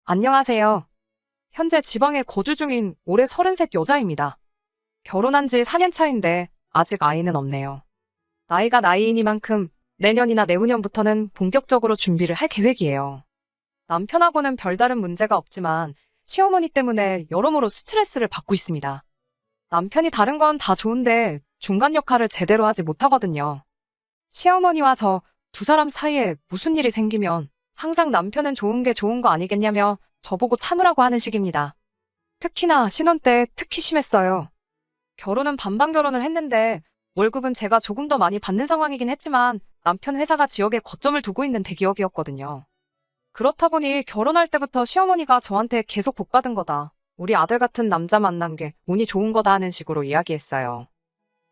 안녕하세요. 현재 지방에 거주 중인 올해 33 여자입니다. 결혼한 지 4년 차인데 아직 아이는 없네요. 나이가 나이이니만큼 내년이나 내후년부터는 본격적으로 준비를 할 계획이에요. 남편하고는 별다른 문제가 없지만 시어머니 때문에 여러모로 스트레스를 받고 있습니다. 남편이 다른 건 다 좋은데 중간 역할을 제대로 하지 못하거든요. 시어머니와 저 두 사람 사이에 무슨 일이 생기면 항상 남편은 좋은 게 좋은 거 아니겠냐며 저보고 참으라고 하는 식입니다. 특히나 신혼 때 특히 심했어요. 결혼은 반반 결혼을 했는데 월급은 제가 조금 더 많이 받는 상황이긴 했지만 남편 회사가 지역에 거점을 두고 있는 대기업이었거든요. 그렇다 보니 결혼할 때부터 시어머니가 저한테 계속 복 받은 거다. 우리 아들 같은 남자 만난 게 운이 좋은 거다 하는 식으로 이야기했어요.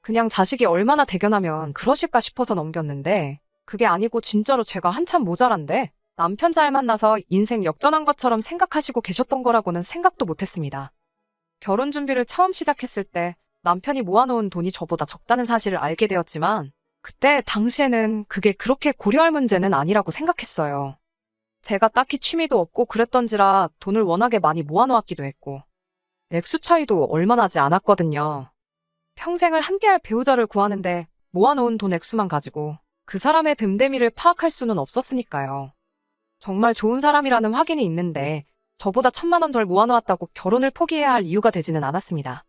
그냥 자식이 얼마나 대견하면 그러실까 싶어서 넘겼는데 그게 아니고 진짜로 제가 한참 모자란데 남편 잘 만나서 인생 역전한 것처럼 생각하시고 계셨던 거라고는 생각도 못했습니다. 결혼 준비를 처음 시작했을 때 남편이 모아놓은 돈이 저보다 적다는 사실을 알게 되었지만 그때 당시에는 그게 그렇게 고려할 문제는 아니라고 생각했어요. 제가 딱히 취미도 없고 그랬던지라 돈을 워낙에 많이 모아놓았기도 했고 액수 차이도 얼마 나지 않았거든요. 평생을 함께할 배우자를 구하는데 모아놓은 돈 액수만 가지고 그 사람의 됨됨이를 파악할 수는 없었으니까요. 정말 좋은 사람이라는 확인이 있는데 저보다 1,000만 원 덜 모아놓았다고 결혼을 포기해야 할 이유가 되지는 않았습니다.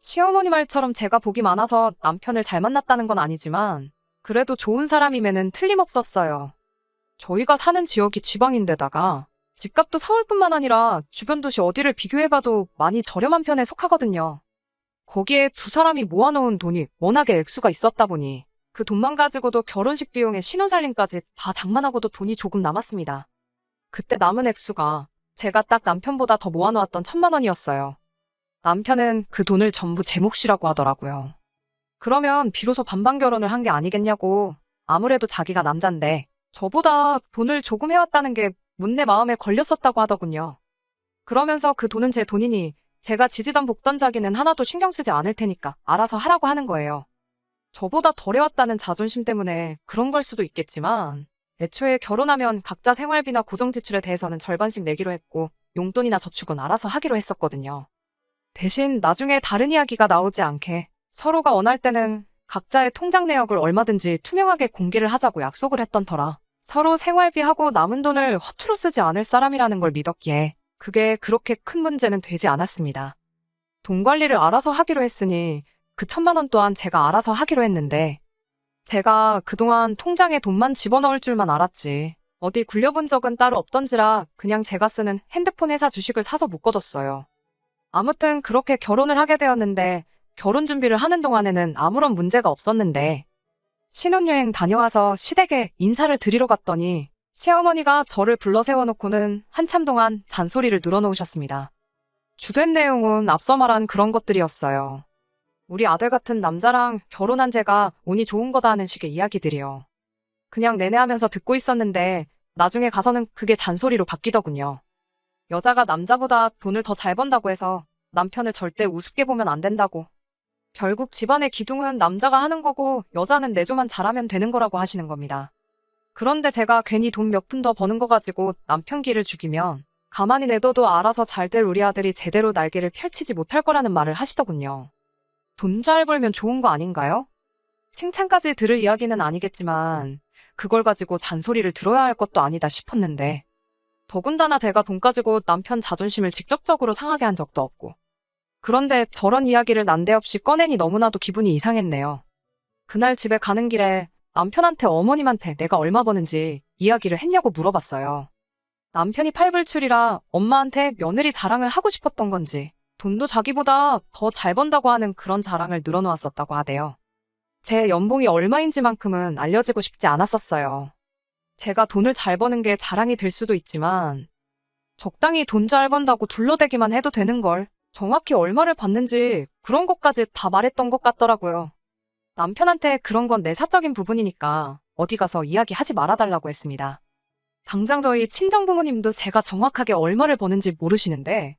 시어머니 말처럼 제가 복이 많아서 남편을 잘 만났다는 건 아니지만 그래도 좋은 사람임에는 틀림없었어요. 저희가 사는 지역이 지방인데다가 집값도 서울뿐만 아니라 주변 도시 어디를 비교해봐도 많이 저렴한 편에 속하거든요. 거기에 두 사람이 모아놓은 돈이 워낙에 액수가 있었다 보니 그 돈만 가지고도 결혼식 비용에 신혼살림까지 다 장만하고도 돈이 조금 남았습니다. 그때 남은 액수가 제가 딱 남편보다 더 모아놓았던 1,000만 원이었어요. 남편은 그 돈을 전부 제 몫이라고 하더라고요. 그러면 비로소 반반 결혼을 한 게 아니겠냐고. 아무래도 자기가 남잔데 저보다 돈을 조금 해왔다는 게 문내 마음에 걸렸었다고 하더군요. 그러면서 그 돈은 제 돈이니 제가 지지던 볶던 자기는 하나도 신경 쓰지 않을 테니까 알아서 하라고 하는 거예요. 저보다 덜 해왔다는 자존심 때문에 그런 걸 수도 있겠지만 애초에 결혼하면 각자 생활비나 고정지출에 대해서는 절반씩 내기로 했고 용돈이나 저축은 알아서 하기로 했었거든요. 대신 나중에 다른 이야기가 나오지 않게 서로가 원할 때는 각자의 통장 내역을 얼마든지 투명하게 공개를 하자고 약속을 했던 터라 서로 생활비하고 남은 돈을 허투루 쓰지 않을 사람이라는 걸 믿었기에 그게 그렇게 큰 문제는 되지 않았습니다. 돈 관리를 알아서 하기로 했으니 그 1,000만 원 또한 제가 알아서 하기로 했는데 제가 그동안 통장에 돈만 집어넣을 줄만 알았지 어디 굴려본 적은 따로 없던지라 그냥 제가 쓰는 핸드폰 회사 주식을 사서 묶어뒀어요. 아무튼 그렇게 결혼을 하게 되었는데 결혼 준비를 하는 동안에는 아무런 문제가 없었는데 신혼여행 다녀와서 시댁에 인사를 드리러 갔더니 시어머니가 저를 불러 세워놓고는 한참 동안 잔소리를 늘어놓으셨습니다. 주된 내용은 앞서 말한 그런 것들이었어요. 우리 아들 같은 남자랑 결혼한 제가 운이 좋은 거다 하는 식의 이야기들이요. 그냥 내내 하면서 듣고 있었는데 나중에 가서는 그게 잔소리로 바뀌더군요. 여자가 남자보다 돈을 더 잘 번다고 해서 남편을 절대 우습게 보면 안 된다고. 결국 집안의 기둥은 남자가 하는 거고 여자는 내조만 잘하면 되는 거라고 하시는 겁니다. 그런데 제가 괜히 돈 몇 푼 더 버는 거 가지고 남편 기를 죽이면 가만히 내둬도 알아서 잘 될 우리 아들이 제대로 날개를 펼치지 못할 거라는 말을 하시더군요. 돈 잘 벌면 좋은 거 아닌가요? 칭찬까지 들을 이야기는 아니겠지만 그걸 가지고 잔소리를 들어야 할 것도 아니다 싶었는데 더군다나 제가 돈 가지고 남편 자존심을 직접적으로 상하게 한 적도 없고 그런데 저런 이야기를 난데없이 꺼내니 너무나도 기분이 이상했네요. 그날 집에 가는 길에 남편한테 어머님한테 내가 얼마 버는지 이야기를 했냐고 물어봤어요. 남편이 팔불출이라 엄마한테 며느리 자랑을 하고 싶었던 건지 돈도 자기보다 더 잘 번다고 하는 그런 자랑을 늘어놓았었다고 하대요. 제 연봉이 얼마인지만큼은 알려지고 싶지 않았었어요. 제가 돈을 잘 버는 게 자랑이 될 수도 있지만 적당히 돈 잘 번다고 둘러대기만 해도 되는 걸 정확히 얼마를 받는지 그런 것까지 다 말했던 것 같더라고요. 남편한테 그런 건 내 사적인 부분이니까 어디 가서 이야기하지 말아달라고 했습니다. 당장 저희 친정부모님도 제가 정확하게 얼마를 버는지 모르시는데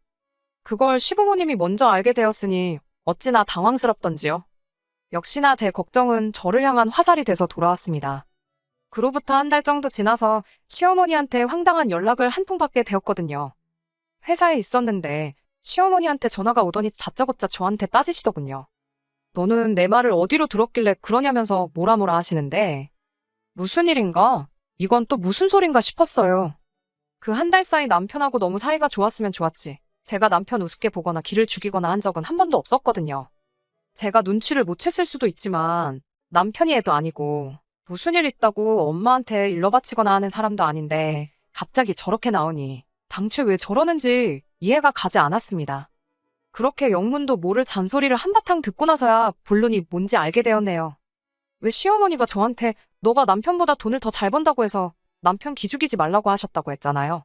그걸 시부모님이 먼저 알게 되었으니 어찌나 당황스럽던지요. 역시나 제 걱정은 저를 향한 화살이 돼서 돌아왔습니다. 그로부터 한 달 정도 지나서 시어머니한테 황당한 연락을 한 통 받게 되었거든요. 회사에 있었는데 시어머니한테 전화가 오더니 다짜고짜 저한테 따지시더군요. 너는 내 말을 어디로 들었길래 그러냐면서 뭐라 뭐라 하시는데 무슨 일인가? 이건 또 무슨 소린가 싶었어요. 그 한 달 사이 남편하고 너무 사이가 좋았으면 좋았지. 제가 남편 우습게 보거나 기를 죽이거나 한 적은 한 번도 없었거든요. 제가 눈치를 못 챘을 수도 있지만 남편이 애도 아니고 무슨 일 있다고 엄마한테 일러 바치거나 하는 사람도 아닌데 갑자기 저렇게 나오니 당최 왜 저러는지 이해가 가지 않았습니다. 그렇게 영문도 모를 잔소리를 한바탕 듣고 나서야 본론이 뭔지 알게 되었네요. 왜 시어머니가 저한테 너가 남편보다 돈을 더 잘 번다고 해서 남편 기죽이지 말라고 하셨다고 했잖아요.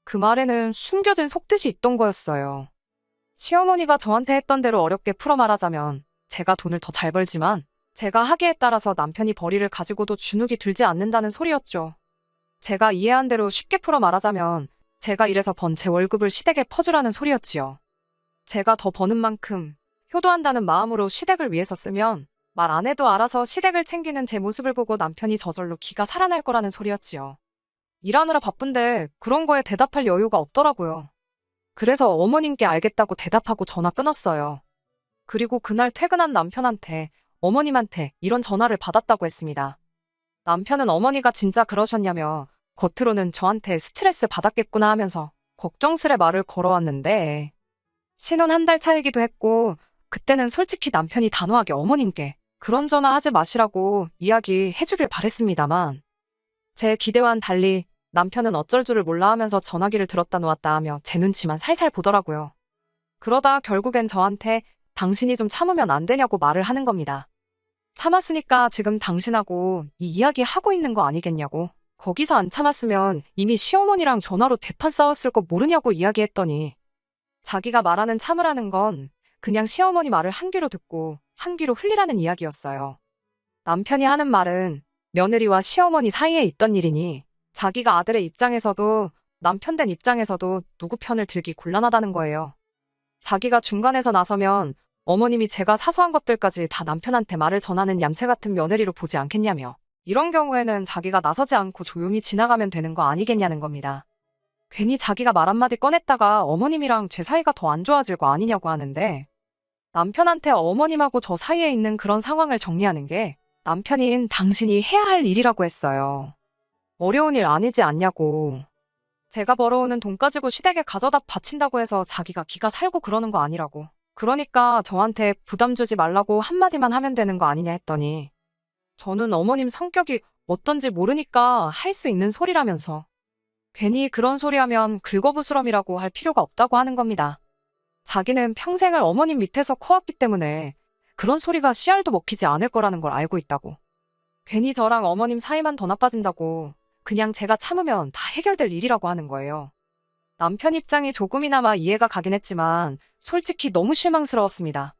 그 말에는 숨겨진 속뜻이 있던 거였어요. 시어머니가 저한테 했던 대로 어렵게 풀어 말하자면 제가 돈을 더 잘 벌지만 제가 하기에 따라서 남편이 벌이를 가지고도 주눅이 들지 않는다는 소리였죠. 제가 이해한 대로 쉽게 풀어 말하자면 제가 일해서 번 제 월급을 시댁에 퍼주라는 소리였지요. 제가 더 버는 만큼 효도한다는 마음으로 시댁을 위해서 쓰면 말 안 해도 알아서 시댁을 챙기는 제 모습을 보고 남편이 저절로 기가 살아날 거라는 소리였지요. 일하느라 바쁜데 그런 거에 대답할 여유가 없더라고요. 그래서 어머님께 알겠다고 대답하고 전화 끊었어요. 그리고 그날 퇴근한 남편한테 어머님한테 이런 전화를 받았다고 했습니다. 남편은 어머니가 진짜 그러셨냐며 겉으로는 저한테 스트레스 받았겠구나 하면서 걱정스레 말을 걸어왔는데 신혼 한 달 차이기도 했고 그때는 솔직히 남편이 단호하게 어머님께 그런 전화 하지 마시라고 이야기해주길 바랬습니다만 제 기대와는 달리 남편은 어쩔 줄을 몰라 하면서 전화기를 들었다 놓았다 하며 제 눈치만 살살 보더라고요. 그러다 결국엔 저한테 당신이 좀 참으면 안 되냐고 말을 하는 겁니다. 참았으니까 지금 당신하고 이 이야기 하고 있는 거 아니겠냐고. 거기서 안 참았으면 이미 시어머니랑 전화로 대판 싸웠을 거 모르냐고 이야기했더니 자기가 말하는 참으라는 건 그냥 시어머니 말을 한 귀로 듣고 한 귀로 흘리라는 이야기였어요. 남편이 하는 말은 며느리와 시어머니 사이에 있던 일이니 자기가 아들의 입장에서도 남편 된 입장에서도 누구 편을 들기 곤란하다는 거예요. 자기가 중간에서 나서면 어머님이 제가 사소한 것들까지 다 남편한테 말을 전하는 얌체 같은 며느리로 보지 않겠냐며 이런 경우에는 자기가 나서지 않고 조용히 지나가면 되는 거 아니겠냐는 겁니다. 괜히 자기가 말 한마디 꺼냈다가 어머님이랑 제 사이가 더 안 좋아질 거 아니냐고 하는데 남편한테 어머님하고 저 사이에 있는 그런 상황을 정리하는 게 남편인 당신이 해야 할 일이라고 했어요. 어려운 일 아니지 않냐고. 제가 벌어오는 돈 가지고 시댁에 가져다 바친다고 해서 자기가 기가 살고 그러는 거 아니라고. 그러니까 저한테 부담 주지 말라고 한마디만 하면 되는 거 아니냐 했더니 저는 어머님 성격이 어떤지 모르니까 할 수 있는 소리라면서 괜히 그런 소리 하면 긁어부스럼이라고 할 필요가 없다고 하는 겁니다. 자기는 평생을 어머님 밑에서 커왔기 때문에 그런 소리가 씨알도 먹히지 않을 거라는 걸 알고 있다고. 괜히 저랑 어머님 사이만 더 나빠진다고 그냥 제가 참으면 다 해결될 일이라고 하는 거예요. 남편 입장이 조금이나마 이해가 가긴 했지만 솔직히 너무 실망스러웠습니다.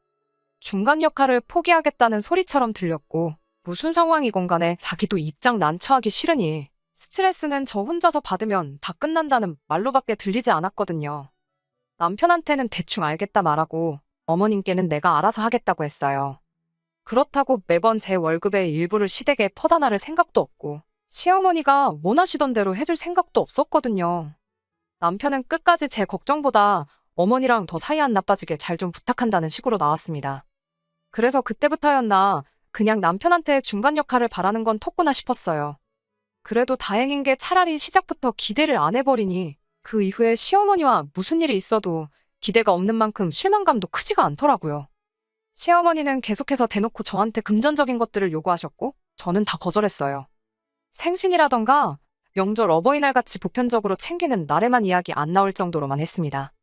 중간 역할을 포기하겠다는 소리처럼 들렸고 무슨 상황이건 간에 자기도 입장 난처하기 싫으니 스트레스는 저 혼자서 받으면 다 끝난다는 말로밖에 들리지 않았거든요. 남편한테는 대충 알겠다 말하고 어머님께는 내가 알아서 하겠다고 했어요. 그렇다고 매번 제 월급의 일부를 시댁에 퍼다 나를 생각도 없고 시어머니가 원하시던 대로 해줄 생각도 없었거든요. 남편은 끝까지 제 걱정보다 어머니랑 더 사이 안 나빠지게 잘 좀 부탁한다는 식으로 나왔습니다. 그래서 그때부터였나 그냥 남편한테 중간 역할을 바라는 건 텄구나 싶었어요. 그래도 다행인 게 차라리 시작부터 기대를 안 해버리니 그 이후에 시어머니와 무슨 일이 있어도 기대가 없는 만큼 실망감도 크지가 않더라고요. 시어머니는 계속해서 대놓고 저한테 금전적인 것들을 요구하셨고 저는 다 거절했어요. 생신이라던가 명절 어버이날 같이 보편적으로 챙기는 날에만 이야기 안 나올 정도로만 했습니다.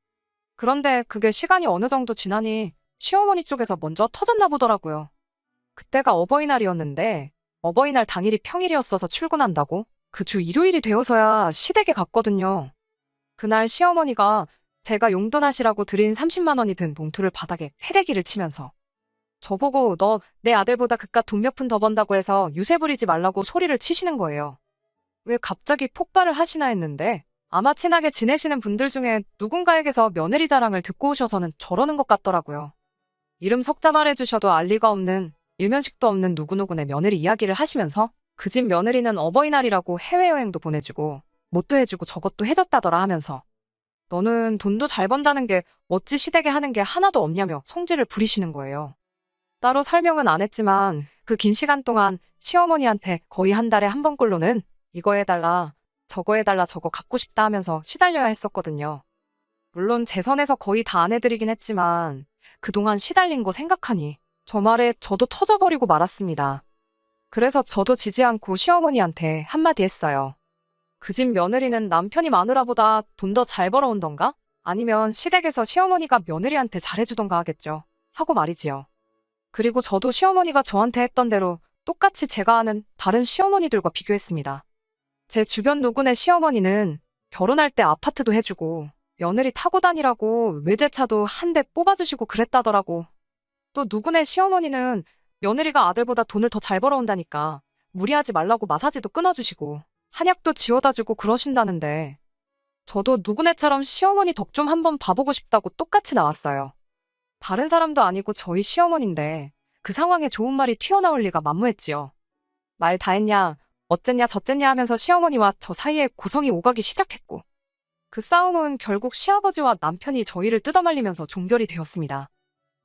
그런데 그게 시간이 어느 정도 지나니 시어머니 쪽에서 먼저 터졌나 보더라고요. 그때가 어버이날이었는데 어버이날 당일이 평일이었어서 출근한다고 그 주 일요일이 되어서야 시댁에 갔거든요. 그날 시어머니가 제가 용돈하시라고 드린 30만 원이 든 봉투를 바닥에 패대기를 치면서 저보고 너 내 아들보다 그깟 돈 몇 푼 더 번다고 해서 유세 부리지 말라고 소리를 치시는 거예요. 왜 갑자기 폭발을 하시나 했는데 아마 친하게 지내시는 분들 중에 누군가에게서 며느리 자랑을 듣고 오셔서는 저러는 것 같더라고요. 이름 석자 말해주셔도 알 리가 없는 일면식도 없는 누구누구네 며느리 이야기를 하시면서 그 집 며느리는 어버이날이라고 해외여행도 보내주고 뭣도 해주고 저것도 해줬다더라 하면서 너는 돈도 잘 번다는 게 어찌 시댁에 하는 게 하나도 없냐며 성질을 부리시는 거예요. 따로 설명은 안 했지만 그 긴 시간 동안 시어머니한테 거의 한 달에 한 번꼴로는 이거 해달라, 저거 해달라, 저거 갖고 싶다 하면서 시달려야 했었거든요. 물론 제 선에서 거의 다 안 해드리긴 했지만 그동안 시달린 거 생각하니 저 말에 저도 터져버리고 말았습니다. 그래서 저도 지지 않고 시어머니한테 한마디 했어요. 그 집 며느리는 남편이 마누라보다 돈 더 잘 벌어온던가? 아니면 시댁에서 시어머니가 며느리한테 잘해주던가 하겠죠. 하고 말이지요. 그리고 저도 시어머니가 저한테 했던 대로 똑같이 제가 아는 다른 시어머니들과 비교했습니다. 제 주변 누구네 시어머니는 결혼할 때 아파트도 해주고 며느리 타고 다니라고 외제차도 한 대 뽑아주시고 그랬다더라고. 또 누구네 시어머니는 며느리가 아들보다 돈을 더 잘 벌어온다니까 무리하지 말라고 마사지도 끊어주시고 한약도 지워다주고 그러신다는데 저도 누구네처럼 시어머니 덕 좀 한번 봐보고 싶다고 똑같이 나왔어요. 다른 사람도 아니고 저희 시어머니인데 그 상황에 좋은 말이 튀어나올 리가 만무했지요. 말 다 했냐, 어쨌냐 저쨌냐 하면서 시어머니와 저 사이에 고성이 오가기 시작했고 그 싸움은 결국 시아버지와 남편이 저희를 뜯어말리면서 종결이 되었습니다.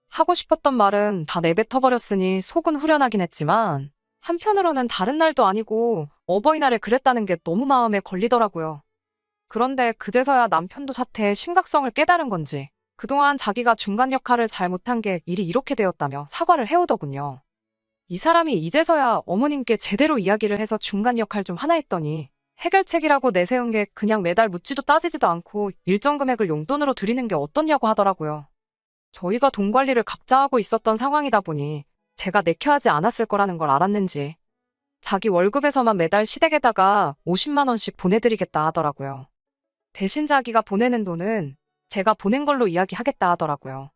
하고 싶었던 말은 다 내뱉어버렸으니 속은 후련하긴 했지만 한편으로는 다른 날도 아니고 어버이날에 그랬다는 게 너무 마음에 걸리더라고요. 그런데 그제서야 남편도 사태의 심각성을 깨달은 건지 그동안 자기가 중간 역할을 잘 못한 게 일이 이렇게 되었다며 사과를 해오더군요. 이 사람이 이제서야 어머님께 제대로 이야기를 해서 중간 역할 좀 하나 했더니 해결책이라고 내세운 게 그냥 매달 묻지도 따지지도 않고 일정 금액을 용돈으로 드리는 게 어떻냐고 하더라고요. 저희가 돈 관리를 각자 하고 있었던 상황이다 보니 제가 내켜하지 않았을 거라는 걸 알았는지 자기 월급에서만 매달 시댁에다가 50만 원씩 보내드리겠다 하더라고요. 대신 자기가 보내는 돈은 제가 보낸 걸로 이야기하겠다 하더라고요.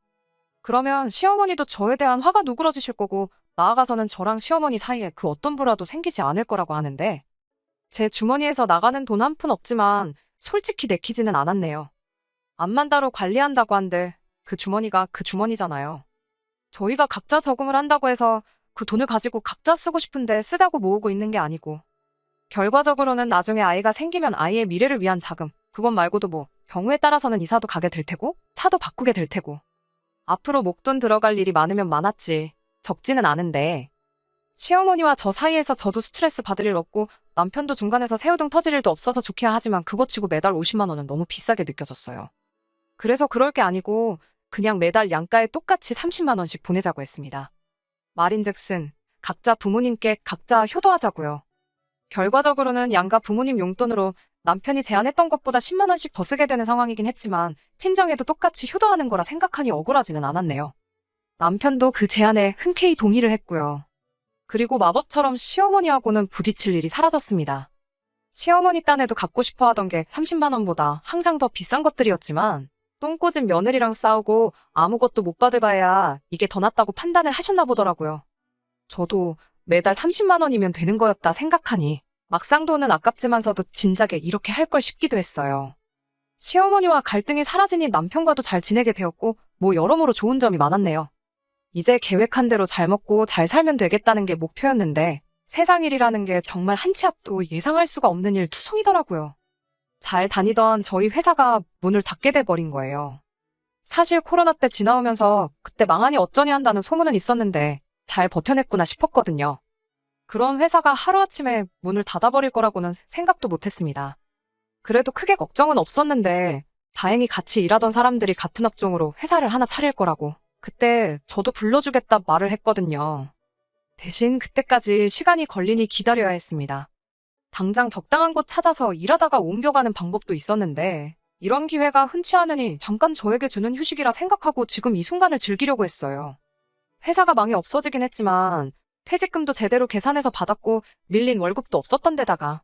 그러면 시어머니도 저에 대한 화가 누그러지실 거고 나아가서는 저랑 시어머니 사이에 그 어떤 부라도 생기지 않을 거라고 하는데 제 주머니에서 나가는 돈 한 푼 없지만 솔직히 내키지는 않았네요. 암만 따로 관리한다고 한들 그 주머니가 그 주머니잖아요. 저희가 각자 저금을 한다고 해서 그 돈을 가지고 각자 쓰고 싶은데 쓰자고 모으고 있는 게 아니고 결과적으로는 나중에 아이가 생기면 아이의 미래를 위한 자금, 그것 말고도 뭐 경우에 따라서는 이사도 가게 될 테고 차도 바꾸게 될 테고 앞으로 목돈 들어갈 일이 많으면 많았지 적지는 않은데 시어머니와 저 사이에서 저도 스트레스 받을 일 없고 남편도 중간에서 새우등 터질 일도 없어서 좋기야 하지만 그것 치고 매달 50만 원은 너무 비싸게 느껴졌어요. 그래서 그럴 게 아니고 그냥 매달 양가에 똑같이 30만 원씩 보내자고 했습니다. 말인즉슨 각자 부모님께 각자 효도하자고요. 결과적으로는 양가 부모님 용돈으로 남편이 제안했던 것보다 10만 원씩 더 쓰게 되는 상황이긴 했지만 친정에도 똑같이 효도하는 거라 생각하니 억울하지는 않았네요. 남편도 그 제안에 흔쾌히 동의를 했고요. 그리고 마법처럼 시어머니하고는 부딪힐 일이 사라졌습니다. 시어머니 딴에도 갖고 싶어 하던 게 30만 원보다 항상 더 비싼 것들이었지만 똥꼬집 며느리랑 싸우고 아무것도 못 받을 바에야 이게 더 낫다고 판단을 하셨나 보더라고요. 저도 매달 30만 원이면 되는 거였다 생각하니 막상 돈은 아깝지만서도 진작에 이렇게 할 걸 싶기도 했어요. 시어머니와 갈등이 사라지니 남편과도 잘 지내게 되었고 뭐 여러모로 좋은 점이 많았네요. 이제 계획한 대로 잘 먹고 잘 살면 되겠다는 게 목표였는데 세상 일이라는 게 정말 한 치 앞도 예상할 수가 없는 일 투성이더라고요. 잘 다니던 저희 회사가 문을 닫게 돼버린 거예요. 사실 코로나 때 지나오면서 그때 망하니 어쩌니 한다는 소문은 있었는데 잘 버텨냈구나 싶었거든요. 그런 회사가 하루아침에 문을 닫아버릴 거라고는 생각도 못했습니다. 그래도 크게 걱정은 없었는데 다행히 같이 일하던 사람들이 같은 업종으로 회사를 하나 차릴 거라고 그때 저도 불러주겠다 말을 했거든요. 대신 그때까지 시간이 걸리니 기다려야 했습니다. 당장 적당한 곳 찾아서 일하다가 옮겨가는 방법도 있었는데 이런 기회가 흔치 않으니 잠깐 저에게 주는 휴식이라 생각하고 지금 이 순간을 즐기려고 했어요. 회사가 망해 없어지긴 했지만 퇴직금도 제대로 계산해서 받았고 밀린 월급도 없었던 데다가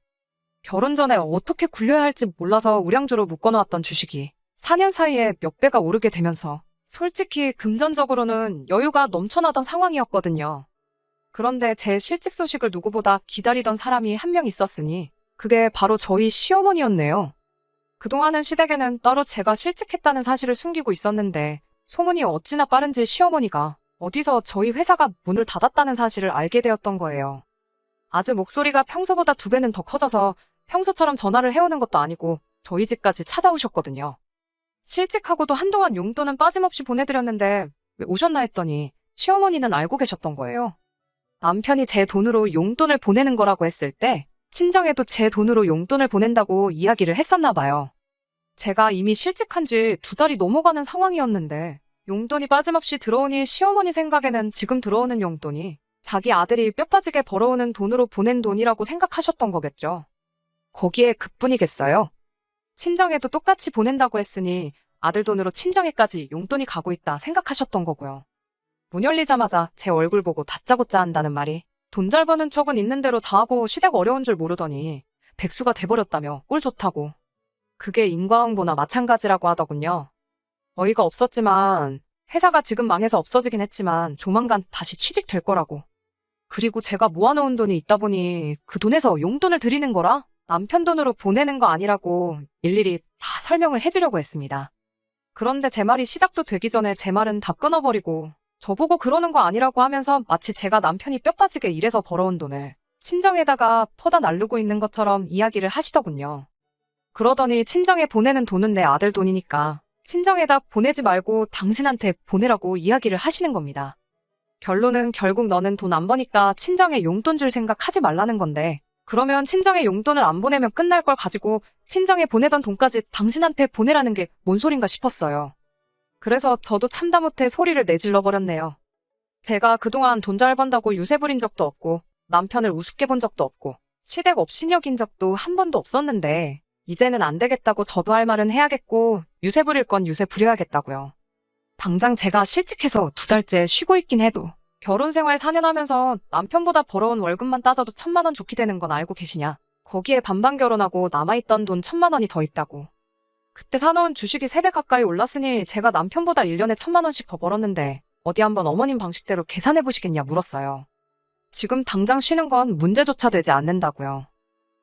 결혼 전에 어떻게 굴려야 할지 몰라서 우량주로 묶어놓았던 주식이 4년 사이에 몇 배가 오르게 되면서 솔직히 금전적으로는 여유가 넘쳐나던 상황이었거든요. 그런데 제 실직 소식을 누구보다 기다리던 사람이 한 명 있었으니 그게 바로 저희 시어머니였네요. 그동안은 시댁에는 따로 제가 실직했다는 사실을 숨기고 있었는데 소문이 어찌나 빠른지 시어머니가 어디서 저희 회사가 문을 닫았다는 사실을 알게 되었던 거예요. 아주 목소리가 평소보다 2배는 더 커져서 평소처럼 전화를 해오는 것도 아니고 저희 집까지 찾아오셨거든요. 실직하고도 한동안 용돈은 빠짐없이 보내드렸는데 왜 오셨나 했더니 시어머니는 알고 계셨던 거예요. 남편이 제 돈으로 용돈을 보내는 거라고 했을 때 친정에도 제 돈으로 용돈을 보낸다고 이야기를 했었나 봐요. 제가 이미 실직한 지 2달이 넘어가는 상황이었는데 용돈이 빠짐없이 들어오니 시어머니 생각에는 지금 들어오는 용돈이 자기 아들이 뼈 빠지게 벌어오는 돈으로 보낸 돈이라고 생각하셨던 거겠죠. 거기에 그뿐이겠어요. 친정에도 똑같이 보낸다고 했으니 아들 돈으로 친정에까지 용돈이 가고 있다 생각하셨던 거고요. 문 열리자마자 제 얼굴 보고 다짜고짜 한다는 말이 돈 잘 버는 척은 있는 대로 다 하고 시댁 어려운 줄 모르더니 백수가 돼버렸다며 꼴 좋다고. 그게 인과응보나 마찬가지라고 하더군요. 어이가 없었지만 회사가 지금 망해서 없어지긴 했지만 조만간 다시 취직될 거라고. 그리고 제가 모아놓은 돈이 있다 보니 그 돈에서 용돈을 드리는 거라 남편 돈으로 보내는 거 아니라고 일일이 다 설명을 해주려고 했습니다. 그런데 제 말이 시작도 되기 전에 제 말은 다 끊어버리고 저보고 그러는 거 아니라고 하면서 마치 제가 남편이 뼈 빠지게 일해서 벌어온 돈을 친정에다가 퍼다 날르고 있는 것처럼 이야기를 하시더군요. 그러더니 친정에 보내는 돈은 내 아들 돈이니까 친정에다 보내지 말고 당신한테 보내라고 이야기를 하시는 겁니다. 결론은 결국 너는 돈 안 버니까 친정에 용돈 줄 생각 하지 말라는 건데 그러면 친정에 용돈을 안 보내면 끝날 걸 가지고 친정에 보내던 돈까지 당신한테 보내라는 게 뭔 소린가 싶었어요. 그래서 저도 참다 못해 소리를 내질러 버렸네요. 제가 그동안 돈 잘 번다고 유세 부린 적도 없고 남편을 우습게 본 적도 없고 시댁 업신 여긴 적도 한 번도 없었는데 이제는 안 되겠다고 저도 할 말은 해야겠고 유세 부릴 건 유세 부려야겠다고요. 당장 제가 실직해서 2달째 쉬고 있긴 해도 결혼 생활 4년 하면서 남편보다 벌어온 월급만 따져도 1,000만 원 좋게 되는 건 알고 계시냐? 거기에 반반 결혼하고 남아있던 돈 1,000만 원이 더 있다고. 그때 사놓은 주식이 3배 가까이 올랐으니 제가 남편보다 1년에 1,000만 원씩 더 벌었는데 어디 한번 어머님 방식대로 계산해보시겠냐 물었어요. 지금 당장 쉬는 건 문제조차 되지 않는다고요.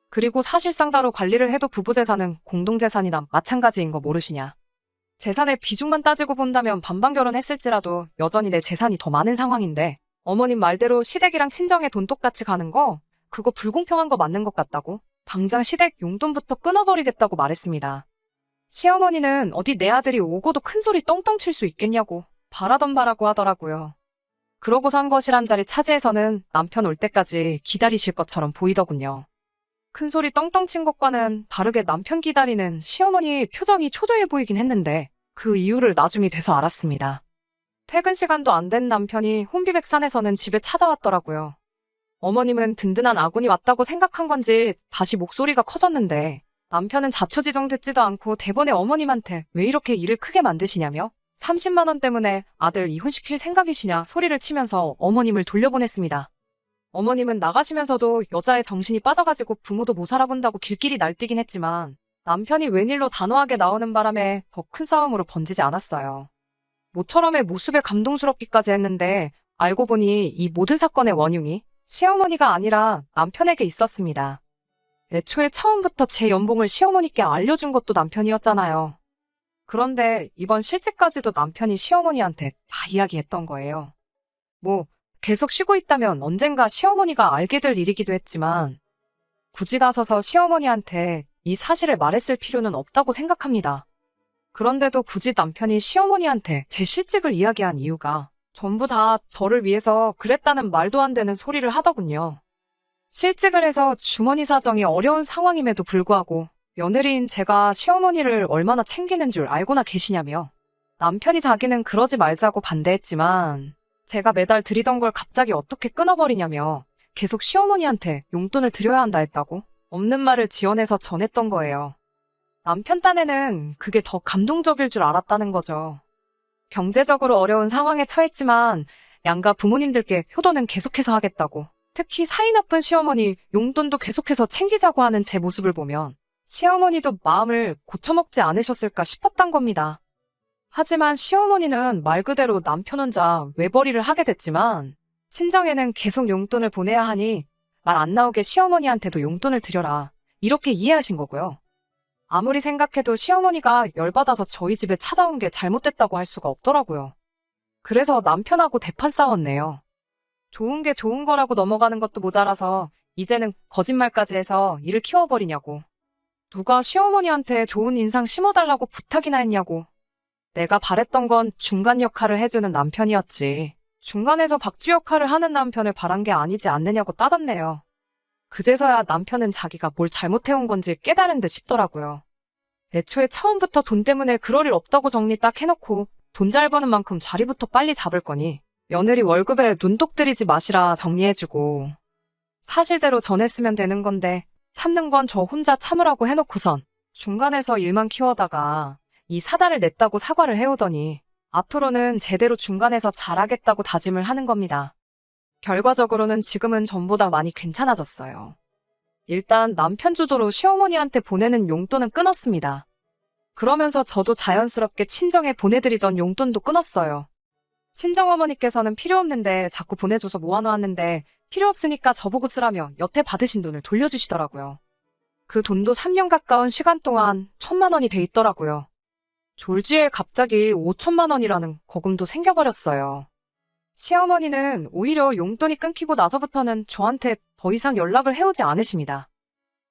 그리고 사실상 따로 관리를 해도 부부재산은 공동재산이나 마찬가지인 거 모르시냐. 재산의 비중만 따지고 본다면 반반 결혼했을지라도 여전히 내 재산이 더 많은 상황인데 어머님 말대로 시댁이랑 친정에 돈 똑같이 가는 거 그거 불공평한 거 맞는 것 같다고 당장 시댁 용돈부터 끊어버리겠다고 말했습니다. 시어머니는 어디 내 아들이 오고도 큰소리 똥똥 칠 수 있겠냐고 바라던 바라고 하더라고요. 그러고서 한 것이란 자리 차지해서는 남편 올 때까지 기다리실 것처럼 보이더군요. 큰소리 떵떵 친 것과는 다르게 남편 기다리는 시어머니 표정이 초조해 보이긴 했는데 그 이유를 나중이 돼서 알았습니다. 퇴근 시간도 안 된 남편이 혼비백산해서는 집에 찾아왔더라고요. 어머님은 든든한 아군이 왔다고 생각한 건지 다시 목소리가 커졌는데 남편은 자초지종 듣지도 않고 대번에 어머님한테 왜 이렇게 일을 크게 만드시냐며 30만 원 때문에 아들 이혼시킬 생각이시냐 소리를 치면서 어머님을 돌려보냈습니다. 어머님은 나가시면서도 여자의 정신이 빠져가지고 부모도 못 살아본다고 길길이 날뛰긴 했지만 남편이 웬일로 단호하게 나오는 바람에 더 큰 싸움으로 번지지 않았어요. 모처럼의 모습에 감동스럽기까지 했는데 알고 보니 이 모든 사건의 원흉이 시어머니가 아니라 남편에게 있었습니다. 애초에 처음부터 제 연봉을 시어머니께 알려준 것도 남편이었잖아요. 그런데 이번 실직까지도 남편이 시어머니한테 다 이야기했던 거예요. 계속 쉬고 있다면 언젠가 시어머니가 알게 될 일이기도 했지만 굳이 나서서 시어머니한테 이 사실을 말했을 필요는 없다고 생각합니다. 그런데도 굳이 남편이 시어머니한테 제 실직을 이야기한 이유가 전부 다 저를 위해서 그랬다는 말도 안 되는 소리를 하더군요. 실직을 해서 주머니 사정이 어려운 상황임에도 불구하고 며느리인 제가 시어머니를 얼마나 챙기는 줄 알고나 계시냐며 남편이 자기는 그러지 말자고 반대했지만 제가 매달 드리던 걸 갑자기 어떻게 끊어버리냐며 계속 시어머니한테 용돈을 드려야 한다 했다고 없는 말을 지어내서 전했던 거예요. 남편 딴에는 그게 더 감동적일 줄 알았다는 거죠. 경제적으로 어려운 상황에 처했지만 양가 부모님들께 효도는 계속해서 하겠다고 특히 사이 나쁜 시어머니 용돈도 계속해서 챙기자고 하는 제 모습을 보면 시어머니도 마음을 고쳐먹지 않으셨을까 싶었단 겁니다. 하지만 시어머니는 말 그대로 남편 혼자 외벌이를 하게 됐지만 친정에는 계속 용돈을 보내야 하니 말 안 나오게 시어머니한테도 용돈을 드려라 이렇게 이해하신 거고요. 아무리 생각해도 시어머니가 열받아서 저희 집에 찾아온 게 잘못됐다고 할 수가 없더라고요. 그래서 남편하고 대판 싸웠네요. 좋은 게 좋은 거라고 넘어가는 것도 모자라서 이제는 거짓말까지 해서 일을 키워버리냐고. 누가 시어머니한테 좋은 인상 심어달라고 부탁이나 했냐고. 내가 바랬던 건 중간 역할을 해주는 남편이었지. 중간에서 박쥐 역할을 하는 남편을 바란 게 아니지 않느냐고 따졌네요. 그제서야 남편은 자기가 뭘 잘못해온 건지 깨달은 듯 싶더라고요. 애초에 처음부터 돈 때문에 그럴 일 없다고 정리 딱 해놓고 돈 잘 버는 만큼 자리부터 빨리 잡을 거니 며느리 월급에 눈독 들이지 마시라 정리해주고 사실대로 전했으면 되는 건데 참는 건 저 혼자 참으라고 해놓고선 중간에서 일만 키워다가 이 사달을 냈다고 사과를 해오더니 앞으로는 제대로 중간에서 잘하겠다고 다짐을 하는 겁니다. 결과적으로는 지금은 전보다 많이 괜찮아졌어요. 일단 남편 주도로 시어머니한테 보내는 용돈은 끊었습니다. 그러면서 저도 자연스럽게 친정에 보내드리던 용돈도 끊었어요. 친정어머니께서는 필요 없는데 자꾸 보내줘서 모아놓았는데 필요 없으니까 저보고 쓰라며 여태 받으신 돈을 돌려주시더라고요. 그 돈도 3년 가까운 시간 동안 1,000만 원이 돼 있더라고요. 졸지에 갑자기 5천만 원이라는 거금도 생겨버렸어요. 시어머니는 오히려 용돈이 끊기고 나서부터는 저한테 더 이상 연락을 해오지 않으십니다.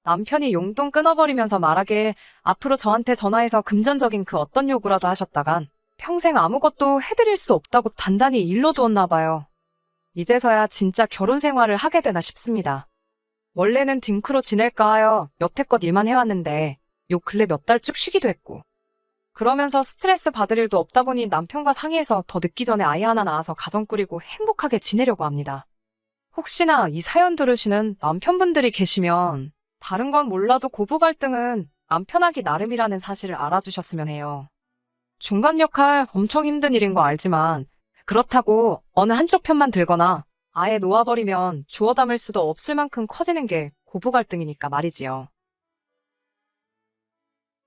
남편이 용돈 끊어버리면서 말하길 앞으로 저한테 전화해서 금전적인 그 어떤 요구라도 하셨다간 평생 아무것도 해드릴 수 없다고 단단히 일러두었나 봐요. 이제서야 진짜 결혼 생활을 하게 되나 싶습니다. 원래는 딩크로 지낼까 하여 여태껏 일만 해왔는데 요 근래 몇 달 쭉 쉬기도 했고 그러면서 스트레스 받을 일도 없다 보니 남편과 상의해서 더 늦기 전에 아이 하나 낳아서 가정 꾸리고 행복하게 지내려고 합니다. 혹시나 이 사연 들으시는 남편분들이 계시면 다른 건 몰라도 고부 갈등은 남편하기 나름이라는 사실을 알아주셨으면 해요. 중간 역할 엄청 힘든 일인 거 알지만 그렇다고 어느 한쪽 편만 들거나 아예 놓아버리면 주워 담을 수도 없을 만큼 커지는 게 고부 갈등이니까 말이지요.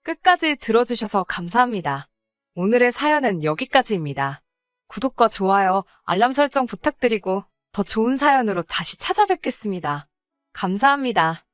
끝까지 들어주셔서 감사합니다. 오늘의 사연은 여기까지입니다. 구독과 좋아요, 알람 설정 부탁드리고 더 좋은 사연으로 다시 찾아뵙겠습니다. 감사합니다.